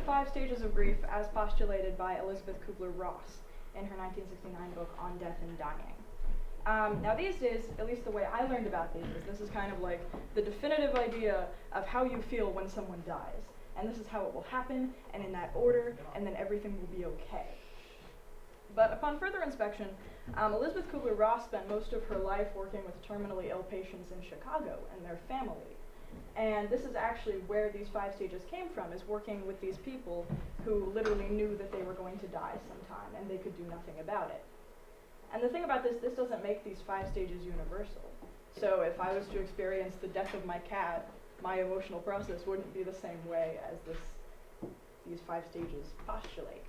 5 stages of grief as postulated by Elizabeth Kubler-Ross in her 1969 book On Death and Dying. Now these days, at least the way I learned about these is this is kind of like the definitive idea of how you feel when someone dies. And this is how it will happen, and in that order, and then everything will be okay. But upon further inspection, Elizabeth Kubler-Ross spent most of her life working with terminally ill patients in Chicago and their family. And this is actually where these 5 stages came from, is working with these people who literally knew that they were going to die sometime, and they could do nothing about it. And the thing about this doesn't make these 5 stages universal. So if I was to experience the death of my cat, my emotional process wouldn't be the same way as these 5 stages postulate.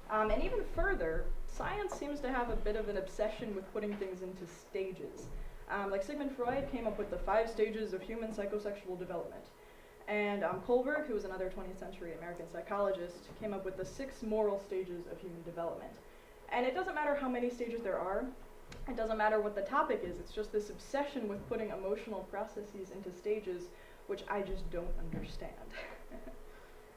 And even further, science seems to have a bit of an obsession with putting things into stages. Like Sigmund Freud came up with the 5 stages of human psychosexual development. And Kohlberg, who was another 20th century American psychologist, came up with the 6 moral stages of human development. And it doesn't matter how many stages there are, it doesn't matter what the topic is, it's just this obsession with putting emotional processes into stages, which I just don't understand.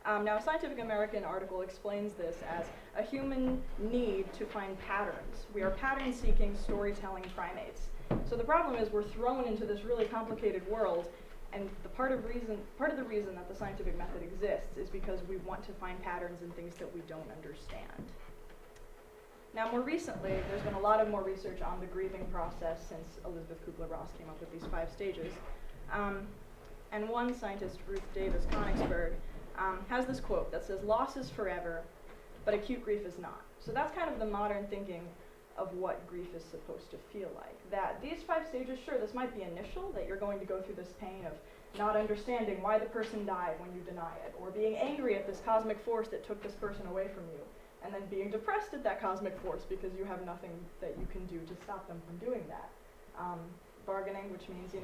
Now, a Scientific American article explains this as a human need to find patterns. We are pattern-seeking, storytelling primates. So the problem is we're thrown into this really complicated world, and part of the reason that the scientific method exists is because we want to find patterns in things that we don't understand. Now, more recently, there's been a lot of more research on the grieving process since Elizabeth Kubler-Ross came up with these 5 stages. And one scientist, Ruth Davis Konigsberg, has this quote that says, "Loss is forever, but acute grief is not." So that's kind of the modern thinking of what grief is supposed to feel like. That these 5 stages, sure, this might be initial, that you're going to go through this pain of not understanding why the person died when you deny it, or being angry at this cosmic force that took this person away from you, and then being depressed at that cosmic force because you have nothing that you can do to stop them from doing that. Bargaining, which means,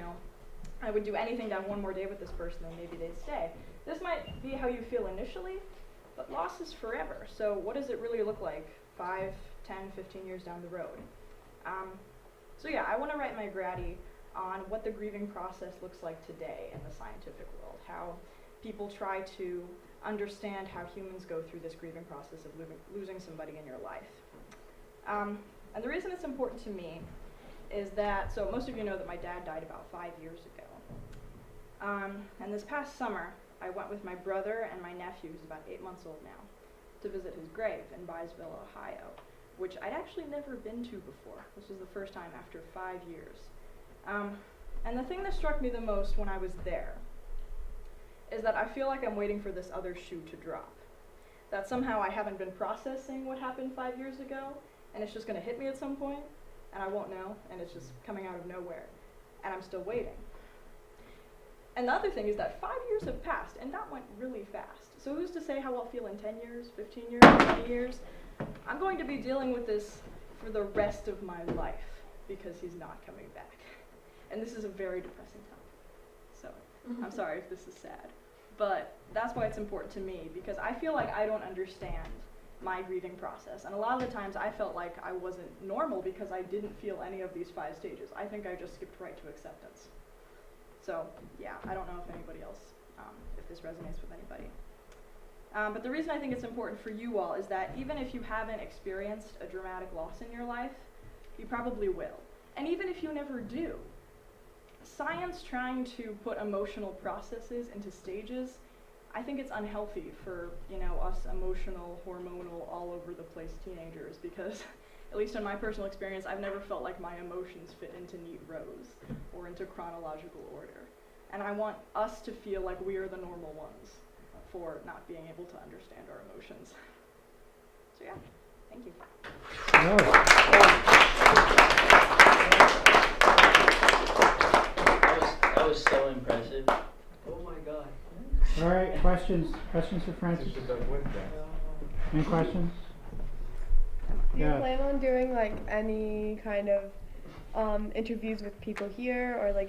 I would do anything to have one more day with this person and maybe they'd stay. This might be how you feel initially, but loss is forever. So what does it really look like 5, 10, 15 years down the road? So yeah, I want to write my Grady on what the grieving process looks like today in the scientific world, how people try to understand how humans go through this grieving process of losing somebody in your life. And the reason it's important to me is that, so most of you know that my dad died about 5 years ago. And this past summer, I went with my brother and my nephew, who's about 8 months old now, to visit his grave in Byesville, Ohio, which I'd actually never been to before. This was the first time after 5 years. And the thing that struck me the most when I was there is that I feel like I'm waiting for this other shoe to drop. That somehow I haven't been processing what happened 5 years ago, and it's just going to hit me at some point, and I won't know, and it's just coming out of nowhere, and I'm still waiting. And the other thing is that 5 years have passed, and that went really fast. So who's to say how I'll feel in 10 years, 15 years, 20 years? I'm going to be dealing with this for the rest of my life, because he's not coming back. And this is a very depressing topic. So I'm sorry if this is sad. But that's why it's important to me, because I feel like I don't understand my grieving process. And a lot of the times I felt like I wasn't normal because I didn't feel any of these 5 stages. I think I just skipped right to acceptance. So yeah, I don't know if anybody else, if this resonates with anybody. But the reason I think it's important for you all is that even if you haven't experienced a dramatic loss in your life, you probably will. And even if you never do, science trying to put emotional processes into stages, I think it's unhealthy for, us emotional, hormonal, all over the place teenagers, because at least in my personal experience, I've never felt like my emotions fit into neat rows or into chronological order. And I want us to feel like we are the normal ones for not being able to understand our emotions. So yeah, thank you. That was so impressive. Oh my God. All right, questions for Francis? Any questions? Do you plan on doing like any kind of interviews with people here, or like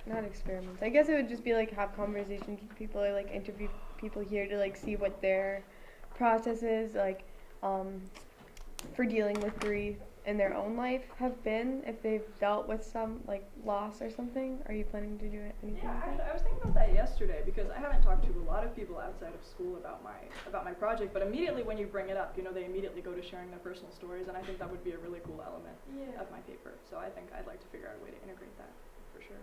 not experiments? I guess it would just be like have conversations with people, or like interview people here to like see what their process is like for dealing with grief in their own life have been, if they've dealt with some like loss or something? Are you planning to do anything Yeah, like actually, that? I was thinking about that yesterday because I haven't talked to a lot of people outside of school about my project. But immediately when you bring it up, they immediately go to sharing their personal stories, and I think that would be a really cool element of my paper. So I think I'd like to figure out a way to integrate that for sure.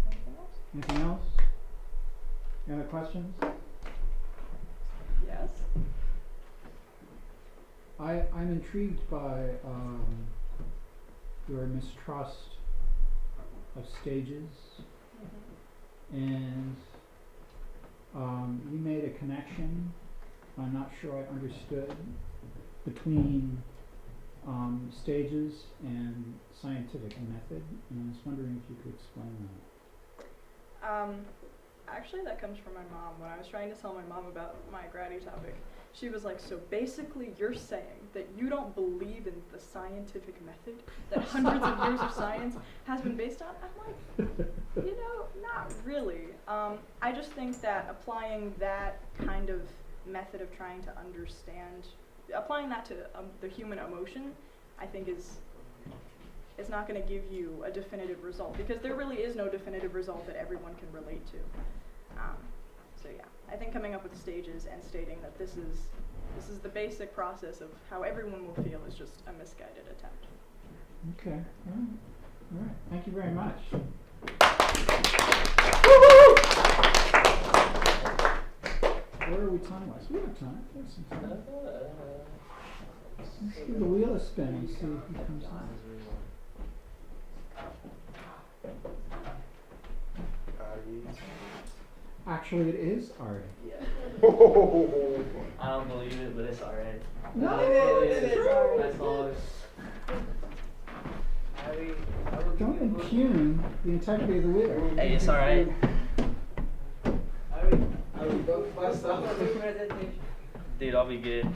Anything else? Anything else? Any other questions? Yes. I'm intrigued by your mistrust of stages, and you made a connection, I'm not sure I understood, between stages and scientific method, and I was wondering if you could explain that. Actually, that comes from my mom. When I was trying to tell my mom about my grady topic, she was like, so basically you're saying that you don't believe in the scientific method that hundreds of years of science has been based on? I'm like, not really. I just think that applying that kind of method of trying to understand, applying that to the human emotion, I think is not going to give you a definitive result, because there really is no definitive result that everyone can relate to. So yeah, I think coming up with stages and stating that this is the basic process of how everyone will feel is just a misguided attempt. Okay, all right, thank you very much. Where are we time-wise? We have time. We have some time. Let's give the wheel a spin and see if he comes on. Actually, it is Ari. Yeah. I don't believe it, but it's alright. No, it it's is. true. That's all. Don't impugn the integrity of the wheel. Hey, it's alright. Dude, I'll be good.